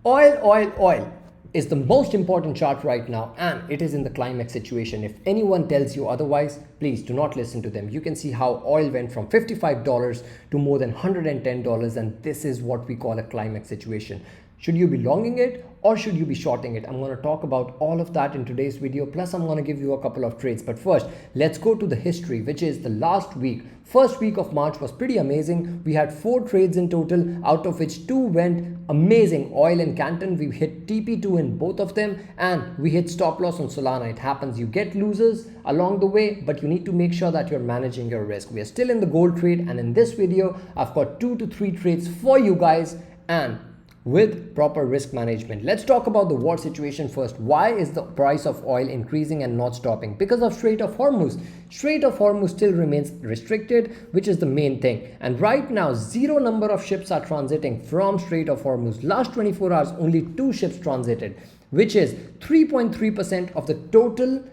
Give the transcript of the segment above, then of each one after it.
Oil is the most important chart right now, and it is in the climax situation. If anyone tells you otherwise, please do not listen to them. You can see how oil went from $55 to more than $110, and this is what we call a climax situation. Should you be longing it or should you be shorting it? I'm going to talk about all of that in today's video. Plus, I'm going to give you a couple of trades. But first, let's go to the history, which is the last week. First week of March was pretty amazing. We had 4 trades in total, out of which 2 went amazing. Oil and Canton, we hit TP2 in both of them, and we hit stop loss on Solana. It happens. You get losers along the way, but you need to make sure that you're managing your risk. We are still in the gold trade, and in this video, I've got 2 to 3 trades for you guys, and with proper risk management. Let's talk about the war situation first. Why is the price of oil increasing and not stopping? Because of Strait of Hormuz. Strait of Hormuz still remains restricted, which is the main thing. And right now, 0 number of ships are transiting from Strait of Hormuz. Last 24 hours, only 2 ships transited, which is 3.3% of the total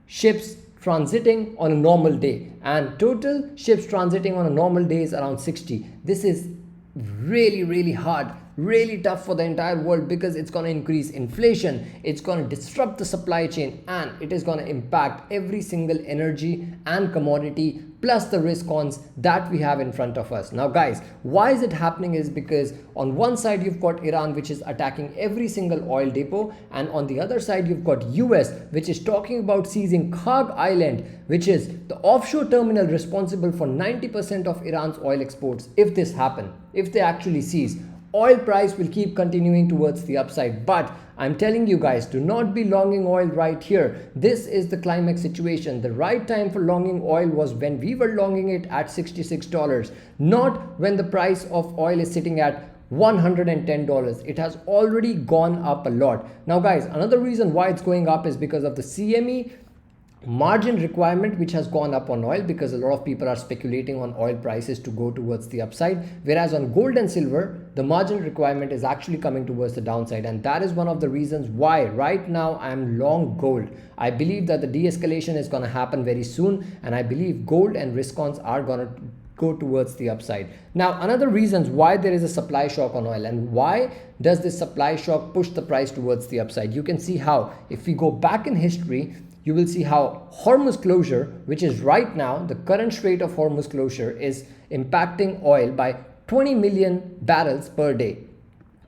ships transiting on a normal day. And total ships transiting on a normal day is around 60. This is really hard, really tough for the entire world, because it's going to increase inflation, it's going to disrupt the supply chain, and it is going to impact every single energy and commodity, plus the risk ons that we have in front of us. Now guys, why is it happening is because on one side you've got Iran, which is attacking every single oil depot, and on the other side you've got US, which is talking about seizing Kharg Island, which is the offshore terminal responsible for 90% of Iran's oil exports. If this happen, if they actually seize, oil price will keep continuing towards the upside. But I'm telling you guys, do not be longing oil right here. This is the climax situation. The right time for longing oil was when we were longing it at $66, not when the price of oil is sitting at $110. It has already gone up a lot. Now guys, another reason why it's going up is because of the CME margin requirement, which has gone up on oil, because a lot of people are speculating on oil prices to go towards the upside, whereas on gold and silver the margin requirement is actually coming towards the downside. And that is one of the reasons why right now I am long gold. I believe that the de-escalation is going to happen very soon, and I believe gold and risk ons are going to go towards the upside. Now, another reasons why there is a supply shock on oil, and why does this supply shock push the price towards the upside? You can see how, if we go back in history, you will see how Hormuz closure, which is right now, the current Strait of Hormuz closure, is impacting oil by 20 million barrels per day,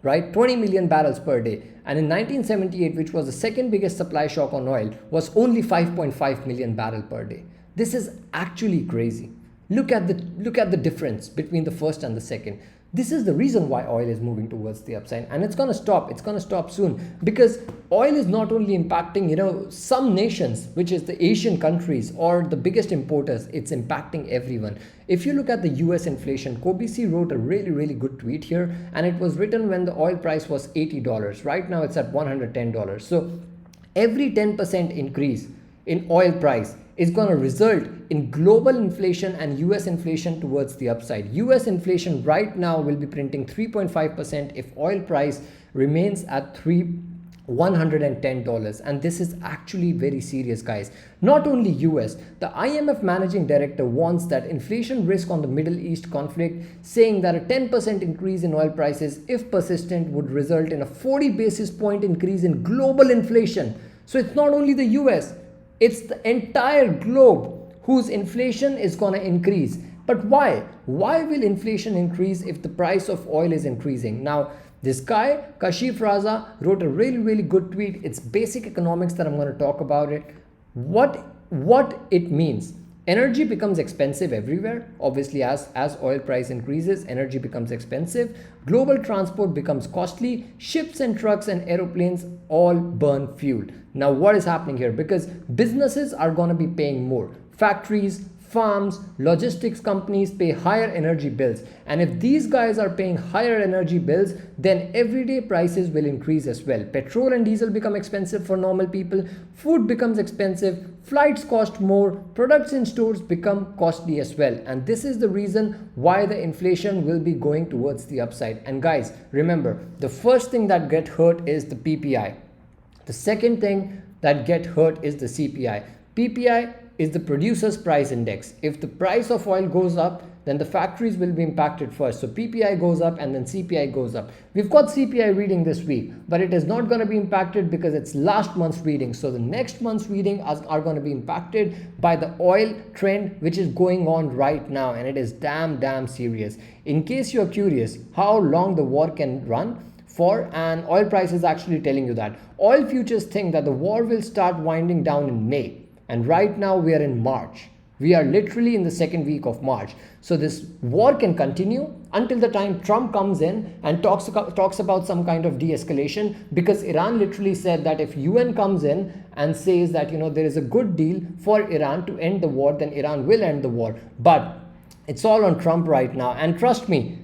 right? 20 million barrels per day. And in 1978, which was the second biggest supply shock on oil, was only 5.5 million barrel per day. This is actually crazy. Look at the difference between the first and the second. This is the reason why oil is moving towards the upside, and it's going to stop. It's going to stop soon, because oil is not only impacting, some nations, which is the Asian countries or the biggest importers. It's impacting everyone. If you look at the US inflation, Kobe C wrote a really good tweet here, and it was written when the oil price was $80. Right now it's at $110. So every 10% increase in oil price is going to result in global inflation and US inflation towards the upside. US inflation right now will be printing 3.5% if oil price remains at $110. And this is actually very serious, guys. Not only US, the IMF managing director warns that inflation risk on the Middle East conflict, saying that a 10% increase in oil prices, if persistent, would result in a 40 basis point increase in global inflation. So it's not only the US, it's the entire globe whose inflation is going to increase. But why? Why will inflation increase if the price of oil is increasing? Now, this guy, Kashif Raza, wrote a really good tweet. It's basic economics that I'm going to talk about it. What it means. Energy becomes expensive everywhere. Obviously, as oil price increases, energy becomes expensive. Global transport becomes costly. Ships and trucks and aeroplanes all burn fuel. Now, what is happening here? Because businesses are going to be paying more. Factories, farms, logistics companies pay higher energy bills. And if these guys are paying higher energy bills, then everyday prices will increase as well. Petrol and diesel become expensive for normal people. Food becomes expensive. Flights cost more. Products in stores become costly as well. And this is the reason why the inflation will be going towards the upside. And guys, remember, the first thing that gets hurt is the PPI. The second thing that gets hurt is the CPI. PPI is the producer's price index. If the price of oil goes up, then the factories will be impacted first. So PPI goes up and then CPI goes up. We've got CPI reading this week, but it is not going to be impacted because it's last month's reading. So the next month's reading are going to be impacted by the oil trend, which is going on right now, and it is damn serious. In case you're curious how long the war can run for, and oil price is actually telling you that. Oil futures think that the war will start winding down in May, and right now we are in March. We are literally in the second week of March. So this war can continue until the time Trump comes in and talks about some kind of de-escalation, because Iran literally said that if UN comes in and says that, there is a good deal for Iran to end the war, then Iran will end the war. But it's all on Trump right now. And trust me,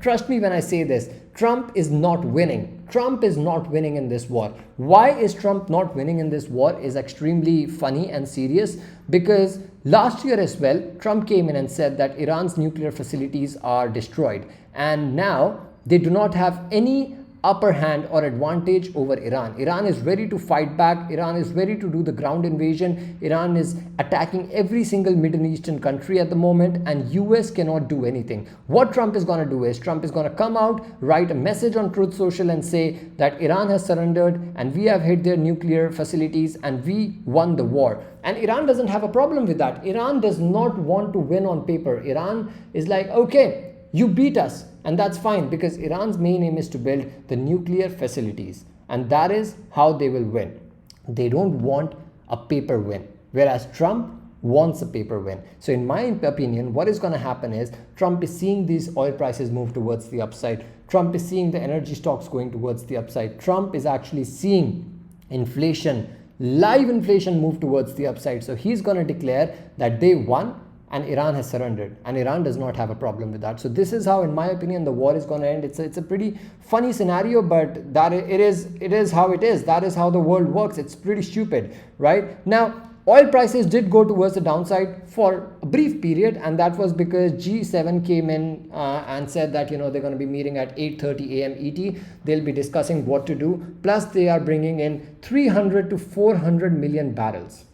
trust me when I say this, Trump is not winning. Trump is not winning in this war. Why is Trump not winning in this war is extremely funny and serious, because last year as well, Trump came in and said that Iran's nuclear facilities are destroyed. And now they do not have any upper hand or advantage over Iran. Iran is ready to fight back. Iran is ready to do the ground invasion. Iran is attacking every single Middle Eastern country at the moment, and US cannot do anything. What Trump is going to do is Trump is going to come out, write a message on Truth Social and say that Iran has surrendered and we have hit their nuclear facilities and we won the war. And Iran doesn't have a problem with that. Iran does not want to win on paper. Iran is like, okay, you beat us, and that's fine, because Iran's main aim is to build the nuclear facilities, and that is how they will win. They don't want a paper win, whereas Trump wants a paper win. So in my opinion, what is going to happen is Trump is seeing these oil prices move towards the upside. Trump is seeing the energy stocks going towards the upside. Trump is actually seeing inflation, live inflation, move towards the upside. So he's going to declare that they won and Iran has surrendered, and Iran does not have a problem with that. So this is how, in my opinion, the war is going to end. It's a pretty funny scenario, but that it is how it is. That is how the world works. It's pretty stupid, right? Now, oil prices did go towards the downside for a brief period, and that was because G7 came in and said that they're going to be meeting at 8:30 a.m. ET. They'll be discussing what to do. Plus, they are bringing in 300 to 400 million barrels,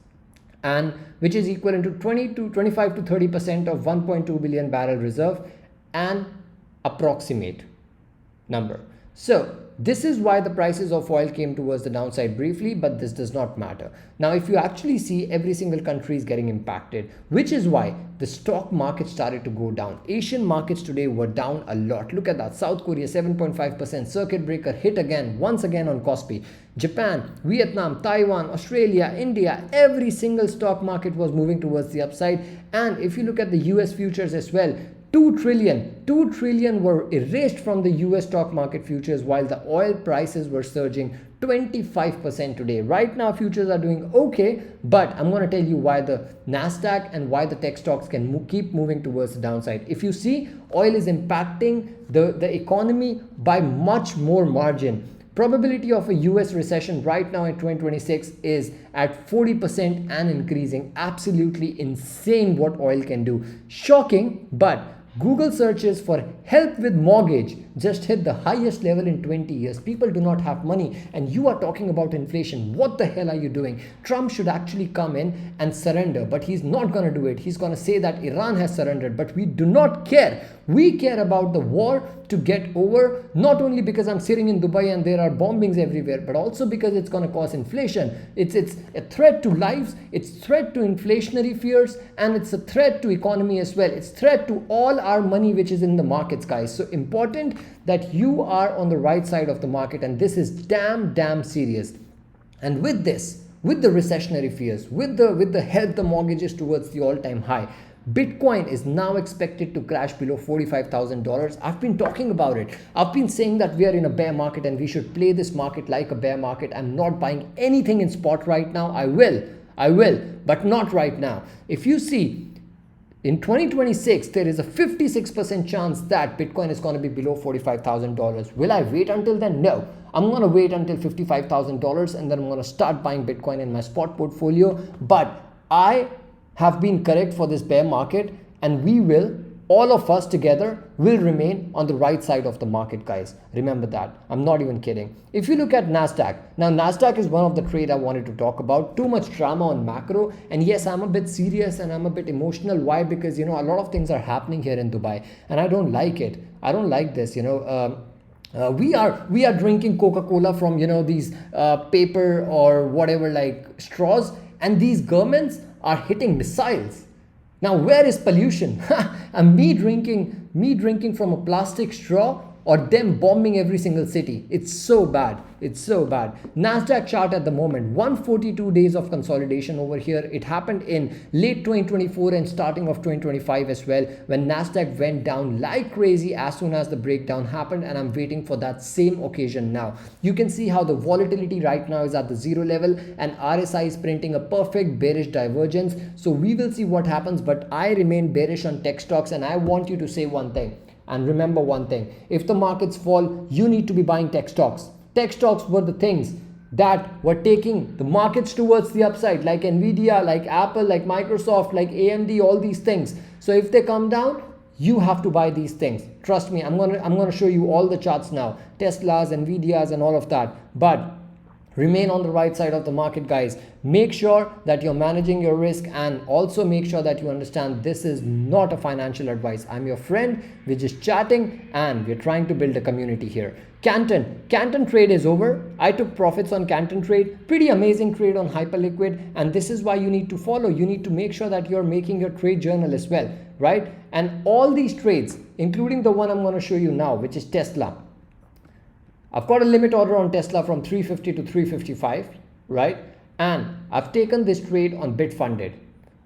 and which is equivalent to 20 to 25 to 30% of 1.2 billion barrel reserve, an approximate number. So this is why the prices of oil came towards the downside briefly, but this does not matter. Now, if you actually see, every single country is getting impacted, which is why the stock market started to go down. Asian markets today were down a lot. Look at that. South Korea 7.5%, circuit breaker hit again, once again on Kospi. Japan, Vietnam, Taiwan, Australia, India, every single stock market was moving towards the upside. And if you look at the US futures as well, 2 trillion were erased from the US stock market futures, while the oil prices were surging 25% today. Right now, futures are doing okay, but I'm going to tell you why the Nasdaq and why the tech stocks can keep moving towards the downside. If you see, oil is impacting the economy by much more margin. Probability of a US recession right now in 2026 is at 40% and increasing. Absolutely insane what oil can do. Shocking, but Google searches for help with mortgage just hit the highest level in 20 years. People do not have money, and you are talking about inflation. What the hell are you doing? Trump should actually come in and surrender, but he's not going to do it. He's going to say that Iran has surrendered, but we do not care. We care about the war to get over, not only because I'm sitting in Dubai and there are bombings everywhere, but also because it's going to cause inflation. It's a threat to lives, it's threat to inflationary fears, and it's a threat to economy as well. It's threat to all our money which is in the markets, guys. So important that you are on the right side of the market, and this is damn serious. And with this, with the recessionary fears, with the help the mortgages towards the all-time high, Bitcoin is now expected to crash below $45,000. I've been talking about it. I've been saying that we are in a bear market and we should play this market like a bear market. I'm not buying anything in spot right now. I will, but not right now. If you see, in 2026, there is a 56% chance that Bitcoin is going to be below $45,000. Will I wait until then? No. I'm going to wait until $55,000 and then I'm going to start buying Bitcoin in my spot portfolio. But I have been correct for this bear market, and we will all of us together will remain on the right side of the market, guys. Remember that. I'm not even kidding. If you look at Nasdaq, now Nasdaq is one of the trade I wanted to talk about. Too much drama on macro, and yes, I'm a bit serious and I'm a bit emotional. Why? Because a lot of things are happening here in Dubai, and I don't like it. I don't like this. We are drinking Coca-Cola from these paper or whatever, like straws, and these governments are hitting missiles. Now where is pollution? And me drinking from a plastic straw, or them bombing every single city. It's so bad. It's so bad. Nasdaq chart at the moment, 142 days of consolidation over here. It happened in late 2024 and starting of 2025 as well, when Nasdaq went down like crazy as soon as the breakdown happened, and I'm waiting for that same occasion now. You can see how the volatility right now is at the zero level, and RSI is printing a perfect bearish divergence. So we will see what happens, but I remain bearish on tech stocks, and I want you to say one thing. And remember one thing, if the markets fall, you need to be buying tech stocks. Tech stocks were the things that were taking the markets towards the upside, like Nvidia, like Apple, like Microsoft, like AMD, all these things. So if they come down, you have to buy these things. Trust me, I'm gonna show you all the charts now, Teslas, Nvidias, and all of that. But remain on the right side of the market, guys. Make sure that you're managing your risk, and also make sure that you understand this is not a financial advice. I'm your friend. We're just chatting and we're trying to build a community here. Canton trade is over. I took profits on Canton trade. Pretty amazing trade on Hyperliquid, and this is why you need to follow. You need to make sure that you're making your trade journal as well, right? And all these trades, including the one I'm going to show you now, which is Tesla. I've got a limit order on Tesla from 350 to 355, right? And I've taken this trade on Bitfunded.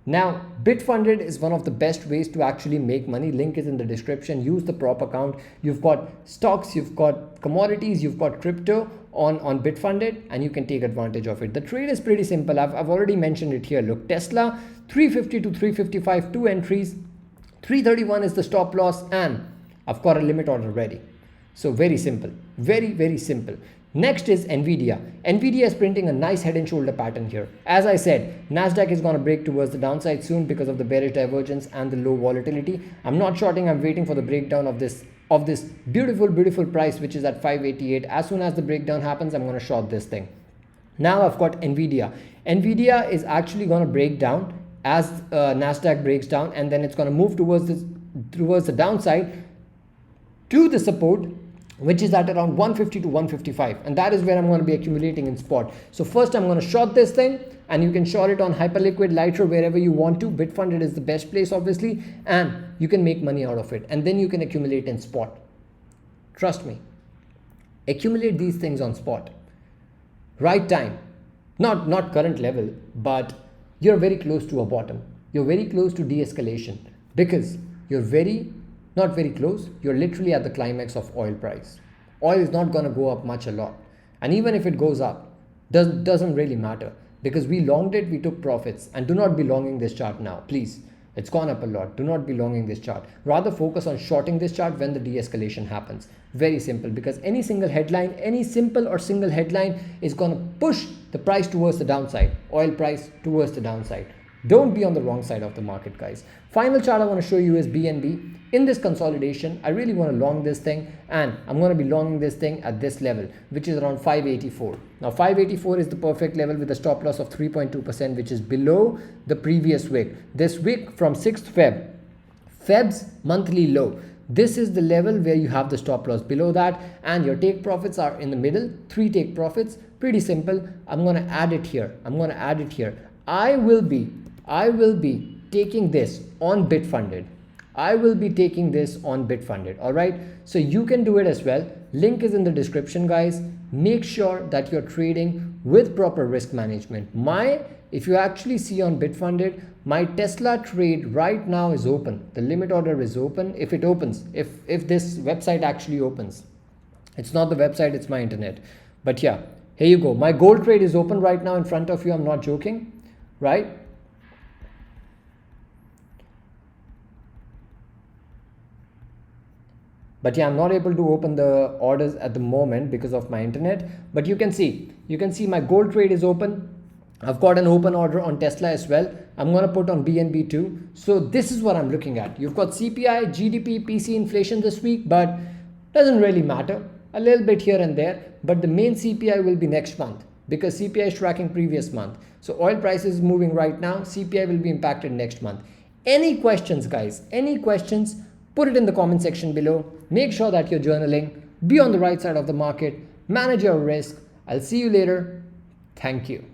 Now, Bitfunded is one of the best ways to actually make money. Link is in the description. Use the prop account. You've got stocks, you've got commodities, you've got crypto on Bitfunded, and you can take advantage of it. The trade is pretty simple. I've already mentioned it here. Look, Tesla, 350 to 355, 2 entries. 331 is the stop loss, and I've got a limit order ready. So very simple, very, very simple. Next is Nvidia. Nvidia is printing a nice head and shoulder pattern here. As I said, Nasdaq is going to break towards the downside soon because of the bearish divergence and the low volatility. I'm not shorting, I'm waiting for the breakdown of this beautiful price, which is at 588. As soon as the breakdown happens, I'm going to short this thing. Now I've got Nvidia. Nvidia is actually going to break down as Nasdaq breaks down, and then it's going to move towards the downside to the support, which is at around 150 to 155, and that is where I'm going to be accumulating in spot. So first I'm going to short this thing, and you can short it on Hyperliquid, Lighter, wherever you want to. Bitfunded is the best place, obviously, and you can make money out of it, and then you can accumulate in spot. Trust me, accumulate these things on spot. Right time, not current level, but you're very close to a bottom. You're very close to de-escalation, because you're not very close, you're literally at the climax of oil price. Oil is not going to go up much a lot, and even if it goes up, doesn't really matter, because we longed it, we took profits. And do not be longing this chart now, please. It's gone up a lot. Do not be longing this chart. Rather focus on shorting this chart when the de-escalation happens. Very simple, because any single headline, any simple or single headline is going to push the price towards the downside, oil price towards the downside. Don't be on the wrong side of the market, guys. Final chart I want to show you is BNB. In this consolidation, I really want to long this thing, and I'm going to be longing this thing at this level, which is around 584. Now 584 is the perfect level with a stop loss of 3.2%, which is below the previous wick. This wick from 6th Feb's monthly low. This is the level where you have the stop loss below that, and your take profits are in the middle. 3 take profits. Pretty simple. I'm going to add it here. I will be taking this on Bitfunded. All right, so you can do it as well. Link is in the description, guys. Make sure that you're trading with proper risk management. If you actually see on Bitfunded, my Tesla trade right now is open. The limit order is open. If it opens, if this website actually opens, it's not the website, it's my internet. But yeah, here you go. My gold trade is open right now in front of you. I'm not joking, right? But yeah, I'm not able to open the orders at the moment because of my internet. But you can see my gold trade is open. I've got an open order on Tesla as well. I'm going to put on BNB too. So this is what I'm looking at. You've got CPI, GDP, PC inflation this week, but doesn't really matter. A little bit here and there, but the main CPI will be next month because CPI is tracking previous month. So oil prices is moving right now. CPI will be impacted next month. Any questions, guys? Any questions? Put it in the comment section below. Make sure that you're journaling. Be on the right side of the market. Manage your risk. I'll see you later. Thank you.